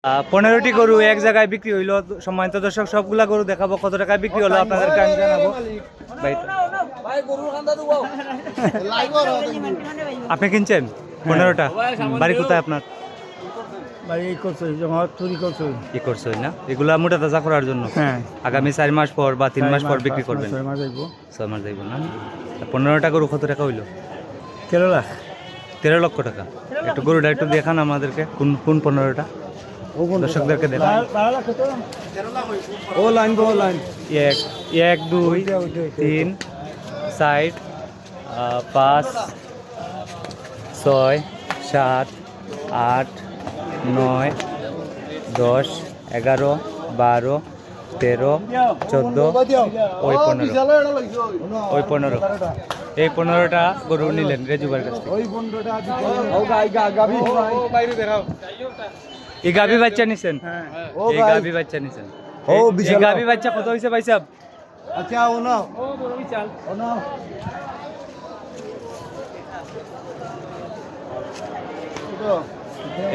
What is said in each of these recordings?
15টি গরু এক জায়গায় বিক্রি হইলো। সম্মানিত দর্শক, সবগুলা গরু দেখাবো, কত টাকায় বিক্রি হলো আপনাদেরকে আমি জানাবো। আপনি কিনছেন 15টা? বাড়ি কোথায় আপনার? কি করছই না, এগুলা মোটা তাজা করার জন্য আগামী 4 মাস পর বা 3 মাস পর বিক্রি করবেন। 6 মাস যাইব না। 15টা গরু কত টাকা হইলো? 13 লক্ষ টাকা। একটু গরুটা একটু দেখান আমাদেরকে, কোন কোন 15টা দর্শকদেরকে দেখান। 1 2 3 4 5 6 7 8 9 10 11 12 13 14 ওই 15 এই 15টা গরু নিলেন রেজুবার কাছ থেকে। এই গাভী বাচ্চা নিছেন? এই গাভী বাচ্চা নিছেন? এই গাভী বাচ্চা কত হইছে ভাই সাহেব? আচ্ছা ও না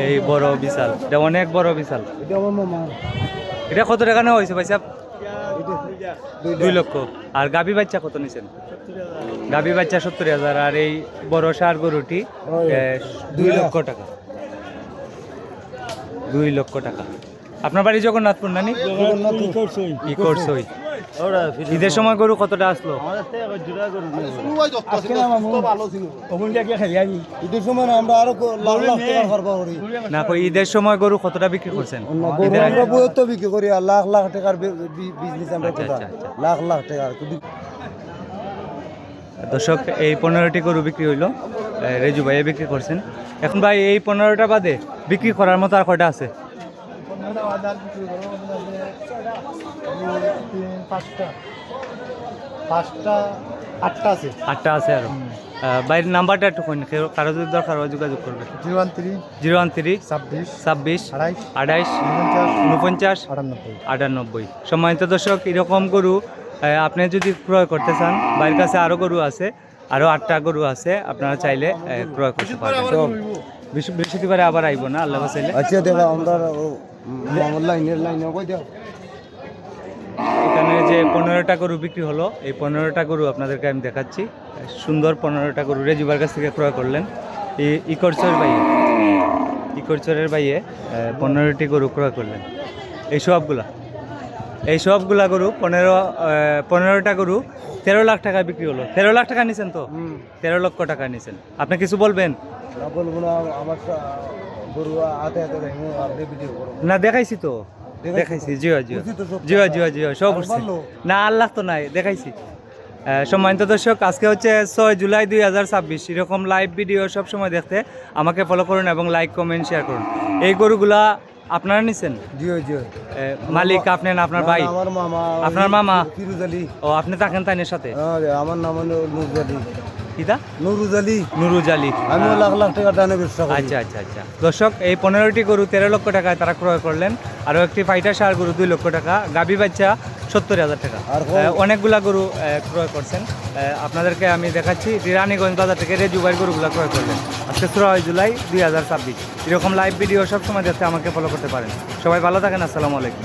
এই বড় বিশাল, এটা অনেক বড় বিশাল। এটা কত টাকা নেওয়া হয়েছে ভাই সাহেব? 2 লক্ষ। আর গাভী বাচ্চা কত নিছেন? গাভী বাচ্চা 70,000। আর এই বড় ষাঁড় গরুটি 2 লক্ষ টাকা। 2 লক্ষ টাকা। আপনার বাড়ি জগন্নাথপুর নানি? কি করছই? ঈদের সময় গরু কতটা আসলো? না কই, ঈদের সময় গরু কতটা বিক্রি করছেন? বিক্রি করি লাখ লাখ টাকার বিজনেস আমরা, লাখ লাখ টাকার। দর্শক, এই 15টি গরু বিক্রি হইলো, রেজু ভাইয়া বিক্রি করছেন। এখন ভাই এই 15টা বাদে বিক্রি করার মতো আর কয়টা আছে? 8টা আছে আরো। বাইরের নাম্বারটা একটু কোন, কারো যদি দরকার হয় যোগাযোগ করবে। 013 26 28 49 98। সম্মানিত দর্শক, এরকম গরু আপনি যদি ক্রয় করতে চান, বাইরের কাছে আরও গরু আছে, আরও 8টা গরু আছে, আপনারা চাইলে ক্রয় করতে পারেন। বৃহস্পতিবারে আবার আইব না আল্লাহ চাইলে। আচ্ছা দেখা আমরা এখানে যে 15টা গরু বিক্রি হলো, এই 15টা গরু আপনাদেরকে আমি দেখাচ্ছি। সুন্দর 15টা গরু রেজুবার কাছ থেকে ক্রয় করলেন ইকরচরের বাইয়ে 15টি গরু ক্রয় করলেন। এই সবগুলা গরু 15টা গরু 13 লাখ টাকা বিক্রি হলো। 13 লাখ টাকা নিছেন তো? 13 লক্ষ টাকা নিছেন। আপনি কিছু বলবেন? না দেখাইছি তো, দেখাইছি। জিও সব না, আল্লাহ তো নাই, দেখাইছি। সম্মানিত দর্শক, আজকে হচ্ছে 6 জুলাই 2026। এরকম লাইভ ভিডিও সব সময় দেখতে আমাকে ফলো করুন এবং লাইক কমেন্ট শেয়ার করুন। এই গরুগুলা আপনারা নিছেন? মালিক আপনি না আপনার ভাই? আপনার মামা? ও, আপনি থাকেন তাইনের সাথে? আমার নাম হলো নুরুজ আলী। আমি লাখ লাখ টাকা দানে ব্যবসা করি। আচ্ছা। দর্শক, এই 15টি গরু 13 লক্ষ টাকায় তারা ক্রয় করলেন। আরও একটি ফাইটার ষাঁড় গরু 2 লক্ষ টাকা। গাভী বাচ্চা 70,000 টাকা। অনেকগুলা গরু ক্রয় করছেন। আপনাদেরকে আমি দেখাচ্ছি রানীগঞ্জ বাজার থেকে রেজু ভাইয়ের গরুগুলা ক্রয় করলেন। আজকে 6 জুলাই 2026। এরকম লাইভ ভিডিও সবসময় দেখতে আমাকে ফলো করতে পারেন। সবাই ভালো থাকেন। আসসালামু আলাইকুম।